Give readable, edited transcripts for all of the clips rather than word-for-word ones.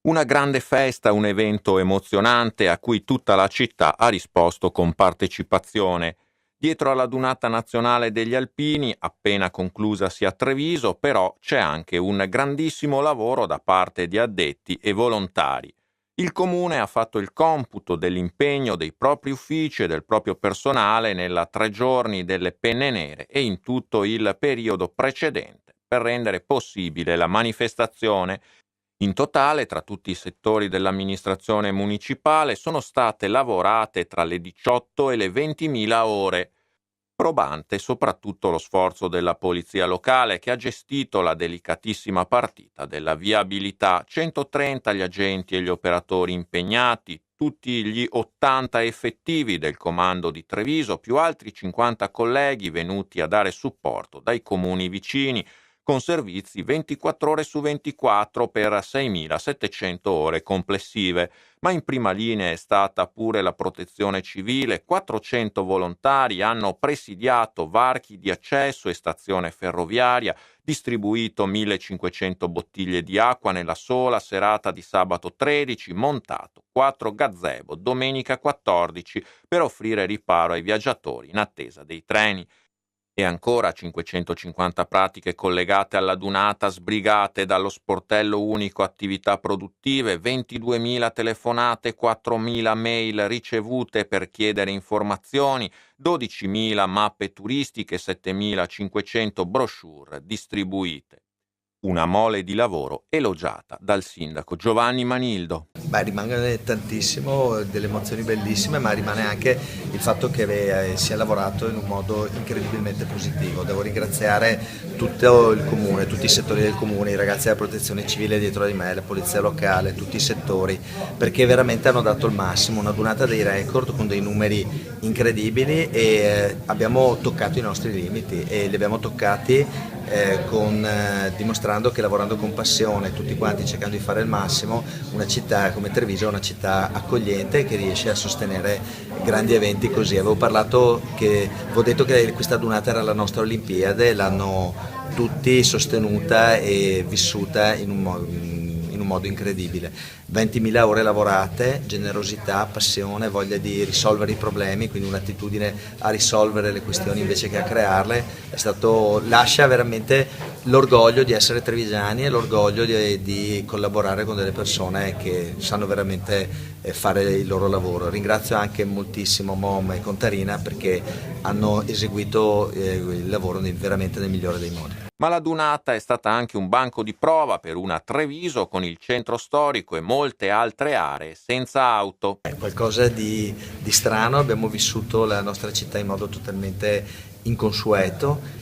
Una grande festa, un evento emozionante a cui tutta la città ha risposto con partecipazione. Dietro alla Dunata Nazionale degli Alpini, appena conclusasi a Treviso, però c'è anche un grandissimo lavoro da parte di addetti e volontari. Il comune ha fatto il computo dell'impegno dei propri uffici e del proprio personale nella 3 giorni delle penne nere e in tutto il periodo precedente per rendere possibile la manifestazione. In totale, tra tutti i settori dell'amministrazione municipale, sono state lavorate tra le 18 e le 20.000 ore. Probante soprattutto lo sforzo della polizia locale che ha gestito la delicatissima partita della viabilità, 130 gli agenti e gli operatori impegnati, tutti gli 80 effettivi del comando di Treviso, più altri 50 colleghi venuti a dare supporto dai comuni vicini, con servizi 24 ore su 24 per 6.700 ore complessive. Ma in prima linea è stata pure la protezione civile. 400 volontari hanno presidiato varchi di accesso e stazione ferroviaria, distribuito 1.500 bottiglie di acqua nella sola serata di sabato 13, montato 4 gazebo domenica 14 per offrire riparo ai viaggiatori in attesa dei treni. E ancora 550 pratiche collegate alla Dunata sbrigate dallo sportello unico attività produttive, 22.000 telefonate, 4.000 mail ricevute per chiedere informazioni, 12.000 mappe turistiche, 7.500 brochure distribuite. Una mole di lavoro elogiata dal sindaco Giovanni Manildo. Rimane tantissimo, delle emozioni bellissime, ma rimane anche il fatto che si è lavorato in un modo incredibilmente positivo. Devo ringraziare tutto il comune, tutti i settori del comune, i ragazzi della protezione civile dietro di me, la polizia locale, tutti i settori, perché veramente hanno dato il massimo, una donata dei record con dei numeri incredibili e abbiamo toccato i nostri limiti e li abbiamo toccati dimostrando che lavorando con passione, tutti quanti cercando di fare il massimo, una città come Treviso è una città accogliente che riesce a sostenere grandi eventi così. Avevo detto che questa donata era la nostra Olimpiade, l'hanno tutti sostenuta e vissuta in un modo incredibile. 20.000 ore lavorate, generosità, passione, voglia di risolvere i problemi, quindi un'attitudine a risolvere le questioni invece che a crearle, lascia veramente l'orgoglio di essere trevigiani e l'orgoglio di collaborare con delle persone che sanno veramente fare il loro lavoro. Ringrazio anche moltissimo Mom e Contarina perché hanno eseguito il lavoro veramente nel migliore dei modi. Ma la Dunata è stata anche un banco di prova per una Treviso con il centro storico e molte altre aree senza auto. Qualcosa di strano, abbiamo vissuto la nostra città in modo totalmente inconsueto.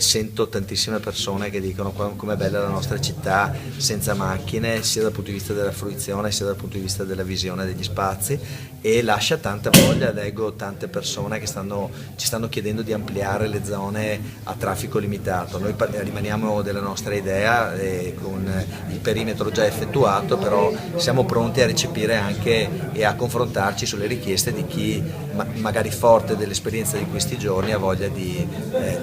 Sento tantissime persone che dicono com'è bella la nostra città senza macchine, sia dal punto di vista della fruizione sia dal punto di vista della visione degli spazi, e lascia tanta voglia. Leggo tante persone che ci stanno chiedendo di ampliare le zone a traffico limitato. Noi rimaniamo della nostra idea con il perimetro già effettuato, però siamo pronti a recepire anche e a confrontarci sulle richieste di chi magari forte dell'esperienza di questi giorni ha voglia di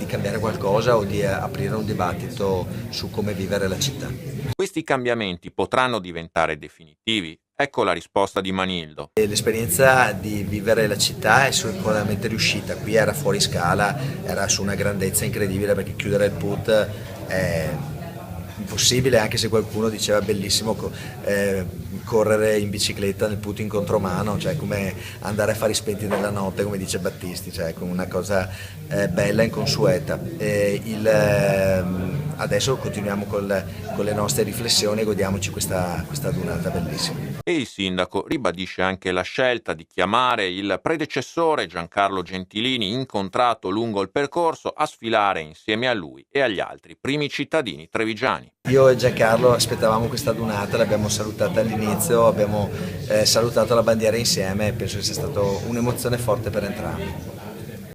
cambiare qualcosa o di aprire un dibattito su come vivere la città. Questi cambiamenti potranno diventare definitivi? Ecco la risposta di Manildo. L'esperienza di vivere la città è sicuramente riuscita. Qui era fuori scala, era su una grandezza incredibile, perché chiudere il put è impossibile, anche se qualcuno diceva bellissimo correre in bicicletta nel put in contromano, cioè come andare a fare i spenti nella notte, come dice Battisti, cioè come una cosa bella e inconsueta. Adesso continuiamo con le nostre riflessioni e godiamoci questa donata bellissima. E il sindaco ribadisce anche la scelta di chiamare il predecessore Giancarlo Gentilini, incontrato lungo il percorso, a sfilare insieme a lui e agli altri primi cittadini trevigiani. Io e Giancarlo aspettavamo questa donata, l'abbiamo salutata all'inizio, abbiamo salutato la bandiera insieme e penso che sia stata un'emozione forte per entrambi.